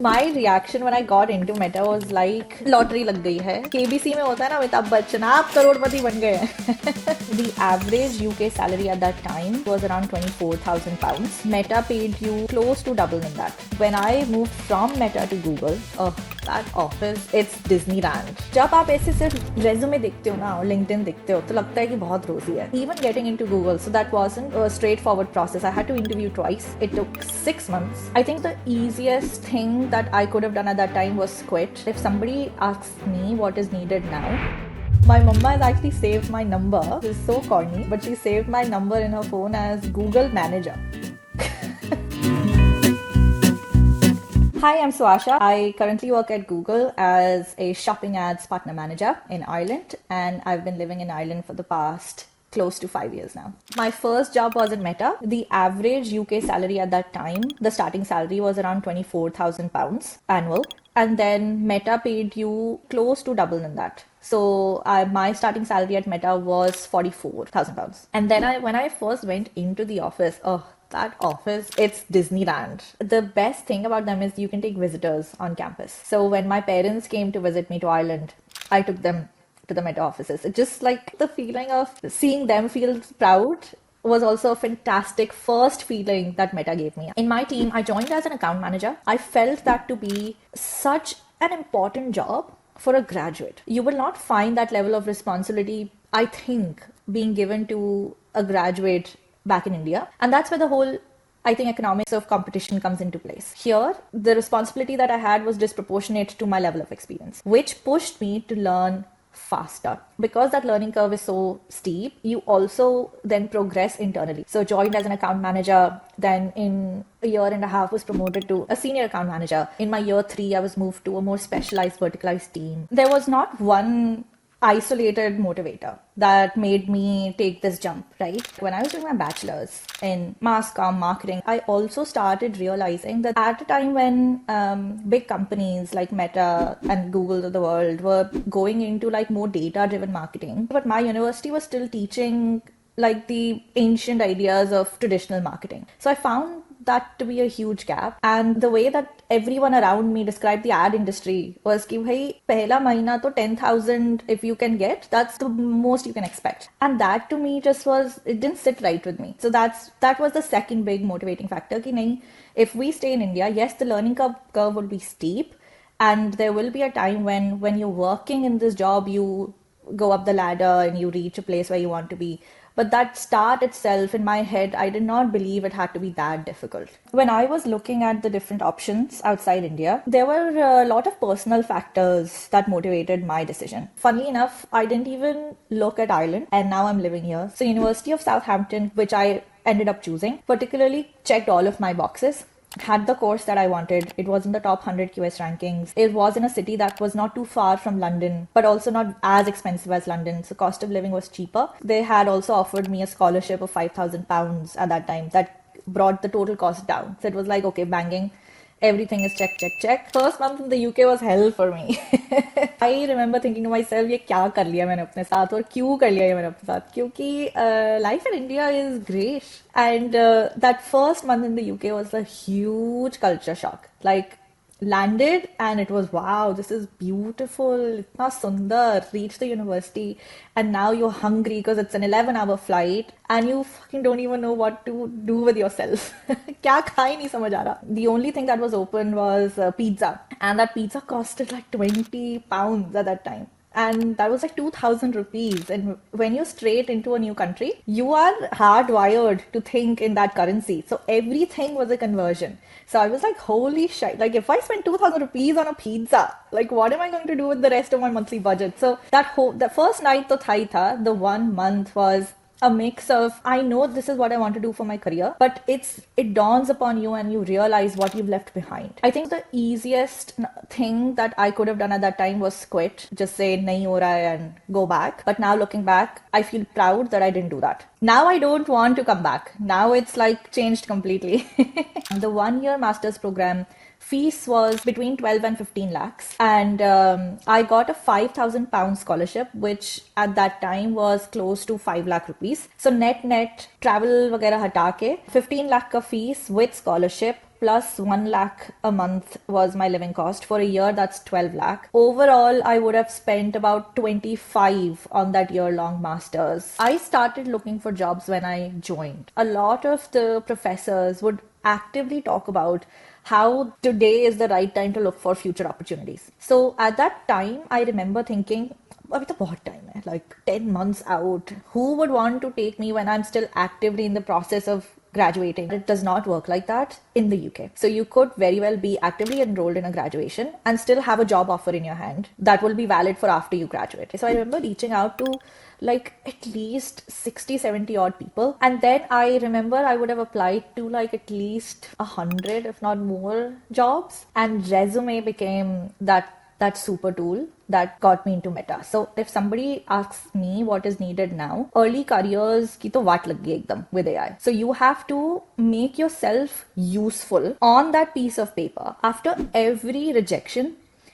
My reaction when I got into Meta was like lottery lag gayi hai. KBC में होता है ना अमिताभ बच्चन आप करोड़पति बन गए हैं. The average UK salary at that time was around 24,000 pounds. Meta paid you close to double than that. When I moved from Meta to Google, that office, it's Disneyland. जब आप ऐसे सिर्फ रेज्यूमे देखते हो ना और लिंक्डइन देखते हो तो लगता है कि बहुत रोजी है. Even getting into Google, so that wasn't a straightforward process. I had to interview twice. It took 6 months. I think the easiest thing that I could have done at that time was quit. If somebody asks me what is needed now, my mama has actually saved my number. This is so corny, but she saved my number in her phone as Google Manager. Hi, I'm Suasha. I currently work at Google as a shopping ads partner manager in Ireland, and I've been living in Ireland for the past close to 5 years now. My first job was in Meta. The average UK salary at that time, the starting salary was around 24,000 pounds annual. And then Meta paid you close to double than that. So my starting salary at Meta was 44,000 pounds. And then when I first went into the office, that office, it's Disneyland. The best thing about them is you can take visitors on campus. So when my parents came to visit me to Ireland, I took them to the Meta offices. It just like the feeling of seeing them feel proud was also a fantastic first feeling that Meta gave me. In my team, I joined as an account manager. I felt that to be such an important job for a graduate. You will not find that level of responsibility, I think, being given to a graduate back in India. And that's where the whole, I think, economics of competition comes into place. Here, the responsibility that I had was disproportionate to my level of experience, which pushed me to learn faster. Because that learning curve is so steep, you also then progress internally. So joined as an account manager, then in a year and a half was promoted to a senior account manager. In my year 3, I was moved to a more specialized verticalized team. There was not one isolated motivator that made me take this jump, right? When I was doing my bachelor's in mass comm marketing, I also started realizing that at a time when big companies like Meta and Google of the world were going into like more data-driven marketing, but my university was still teaching like the ancient ideas of traditional marketing. So I found that to be a huge gap. And the way that everyone around me described the ad industry was कि भाई पहला महीना तो 10,000 if you can get, that's the most you can expect. And that to me just was, it didn't sit right with me. So that was the second big motivating factor कि नहीं, if we stay in India, yes, the learning curve will be steep, and there will be a time when you're working in this job, you go up the ladder and you reach a place where you want to be. But that start itself, in my head, I did not believe it had to be that difficult. When I was looking at the different options outside India, there were a lot of personal factors that motivated my decision. Funnily enough, I didn't even look at Ireland, and now I'm living here. So University of Southampton, which I ended up choosing, particularly checked all of my boxes. Had the course that I wanted. It was in the top 100 QS rankings. It was in a city that was not too far from London, but also not as expensive as London. So cost of living was cheaper. They had also offered me a scholarship of £5,000 at that time that brought the total cost down. So it was like, okay, banging. Everything is check, check, check. First month in the UK was hell for me. I remember thinking to myself, ये क्या कर लिया मैंने अपने साथ और क्यों कर लिया ये मैंने अपने साथ? क्योंकि life in India is great. And that first month in the UK was a huge culture shock. Like, landed and it was, wow, this is beautiful, itna sundar. Reached the university and now you're hungry because it's an 11-hour flight and you fucking don't even know what to do with yourself. Kya khai nahi samajh aa raha. The only thing that was open was pizza, and that pizza costed like 20 pounds at that time. And that was like 2,000 rupees. And when you're straight into a new country, you are hardwired to think in that currency. So everything was a conversion. So I was like, holy shit. Like, if I spend 2,000 rupees on a pizza, like, what am I going to do with the rest of my monthly budget? So the first night to thai tha, the 1 month was a mix of, I know this is what I want to do for my career, but it dawns upon you and you realize what you've left behind. I think the easiest thing that I could have done at that time was quit, just say nahi ho raha hai and go back. But now looking back, I feel proud that I didn't do that. Now I don't want to come back. Now it's like changed completely. The 1-year master's program fees was between 12 and 15 lakhs. And I got a £5,000 scholarship, which at that time was close to 5 lakh rupees. So net travel वगैरह हटा के 15 lakh का fees with scholarship plus 1 lakh a month was my living cost. For a year, that's 12 lakh. Overall, I would have spent about 25 on that year-long masters. I started looking for jobs when I joined. A lot of the professors would actively talk about how today is the right time to look for future opportunities. So at that time, I remember thinking, अभी तो बहुत time है, like 10 months out. Who would want to take me when I'm still actively in the process of graduating? It does not work like that in the UK. So you could very well be actively enrolled in a graduation and still have a job offer in your hand that will be valid for after you graduate. So I remember reaching out to like at least 60, 70 odd people. And then I remember I would have applied to like at least 100, if not more jobs. And resume became that super tool that got me into Meta. So if somebody asks me what is needed now, early careers की तो वाट लग गई एकदम with AI. So you have to make yourself useful on that piece of paper. After every rejection,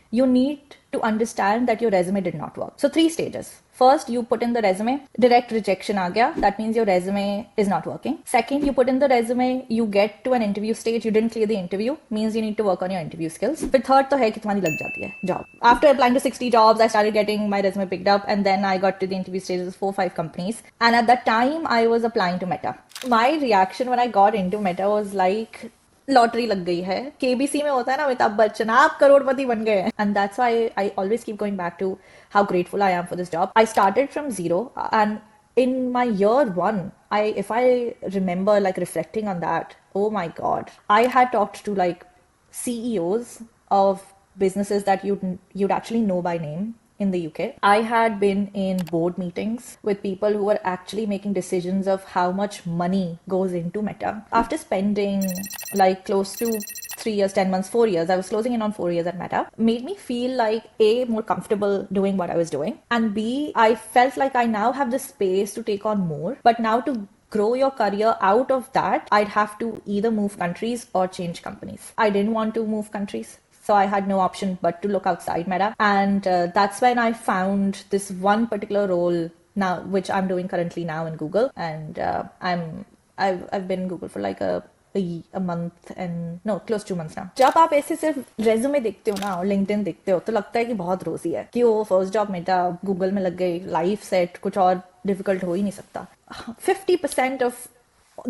you need to understand that your resume did not work. So 3 stages. First, you put in the resume, direct rejection aa gaya. That means your resume is not working. Second, you put in the resume, you get to an interview stage, you didn't clear the interview, means you need to work on your interview skills. But third to hai ki tumhari lag jati hai job. After applying to 60 jobs, I started getting my resume picked up, and then I got to the interview stages of 4-5 companies. And at that time, I was applying to Meta. My reaction when I got into Meta was like, lottery लग गई है. KBC में होता है ना, अमिताभ बच्चन आप करोड़पति बन गए. And that's why I always keep going back to how grateful I am for this job. I started from zero and in my year 1, if I remember like reflecting on that, oh my god, I had talked to like CEOs of businesses that you'd actually know by name in the UK. I had been in board meetings with people who were actually making decisions of how much money goes into Meta. After spending like close to 3 years, 10 months, 4 years, I was closing in on 4 years at Meta, made me feel like A, more comfortable doing what I was doing, and B, I felt like I now have the space to take on more. But now to grow your career out of that, I'd have to either move countries or change companies. I didn't want to move countries. So I had no option but to look outside Meta. And that's when I found this one particular role now, which I'm doing currently now in Google. And I've been in Google for like a month and no, close to 2 months now. जब आप ऐसे सिर्फ resume देखते हो ना और LinkedIn देखते हो तो लगता है कि बहुत रोजी है कि वो फर्स्ट जॉब मेटा गूगल में लग गई, लाइफ सेट, कुछ और डिफिकल्ट हो ही नहीं सकता. 50% of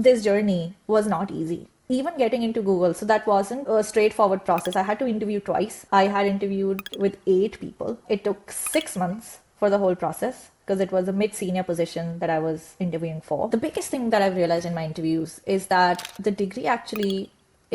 this journey was not easy. Even getting into Google, so that wasn't a straightforward process. I had to interview twice. I had interviewed with 8 people. It took 6 months for the whole process because it was a mid-senior position that I was interviewing for. The biggest thing that I've realized in my interviews is that the degree actually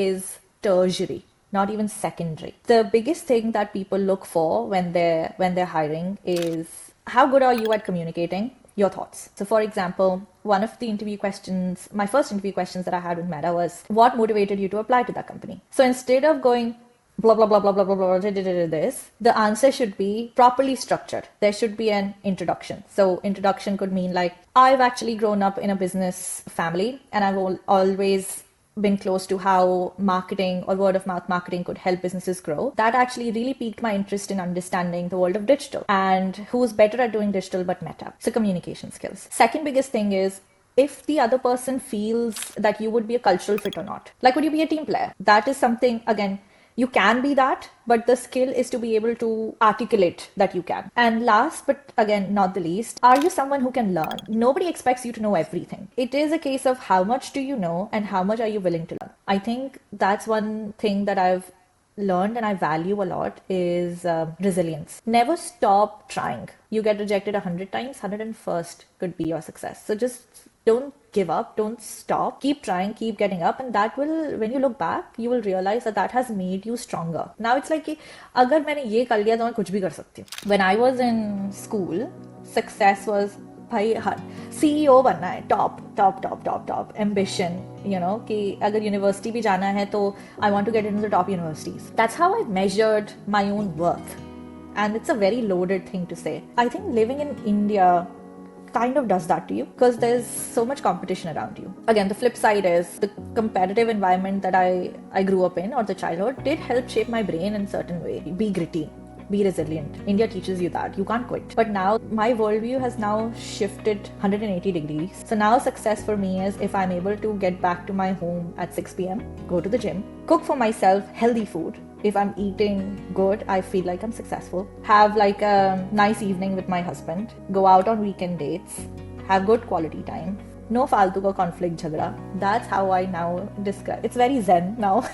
is tertiary, not even secondary. The biggest thing that people look for when they're hiring is how good are you at communicating your thoughts. So for example, one of the interview questions, my first interview questions that I had with Meta was, what motivated you to apply to that company? So instead of going blah, blah, blah, blah, blah, blah, blah, this, the answer should be properly structured. There should be an introduction. So introduction could mean like, I've actually grown up in a business family and I've always been close to how marketing or word of mouth marketing could help businesses grow. That actually really piqued my interest in understanding the world of digital and who's better at doing digital but Meta. So communication skills. Second biggest thing is if the other person feels that you would be a cultural fit or not. Like, would you be a team player? That is something, again, you can be that, but the skill is to be able to articulate that you can. And last, but again, not the least, are you someone who can learn? Nobody expects you to know everything. It is a case of how much do you know and how much are you willing to learn. I think that's one thing that I've learned and I value a lot is resilience. Never stop trying. You get rejected 100 times, 101st could be your success. So just don't give up, don't stop, keep trying, keep getting up, and that will, when you look back, you will realize that that has made you stronger. Now it's like कि अगर मैंने ये कर लिया तो मैं कुछ भी कर सकती हूँ. When I was in school, success was भाई हर CEO बनना है, top ambition, you know, कि अगर यूनिवर्सिटी भी जाना है तो I want to get into the top universities. That's how I measured my own worth, and it's a very loaded thing to say. I think living in India kind of does that to you because there's so much competition around you. Again, the flip side is the competitive environment that I grew up in, or the childhood, did help shape my brain in a certain way. Be gritty. be resilient. India teaches you that. You can't quit. But now my worldview has now shifted 180 degrees. So now success for me is if I'm able to get back to my home at 6 p.m., go to the gym, cook for myself healthy food. If I'm eating good, I feel like I'm successful. Have like a nice evening with my husband, go out on weekend dates, have good quality time. No faltu ka conflict jhagda. That's how I now describe. It's very zen now.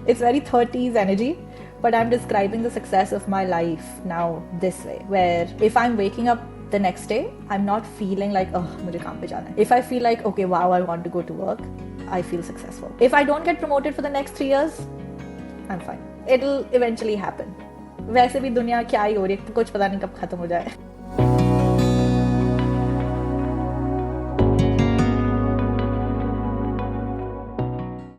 It's very 30s energy. But I'm describing the success of my life now this way, where if I'm waking up the next day, I'm not feeling like, oh, mujhe kaam pe jana hai. If I feel like, okay, wow, I want to go to work, I feel successful. If I don't get promoted for the next 3 years, I'm fine. It'll eventually happen. वैसे भी दुनिया क्या ही हो रही है, कुछ पता नहीं कब खत्म हो जाए.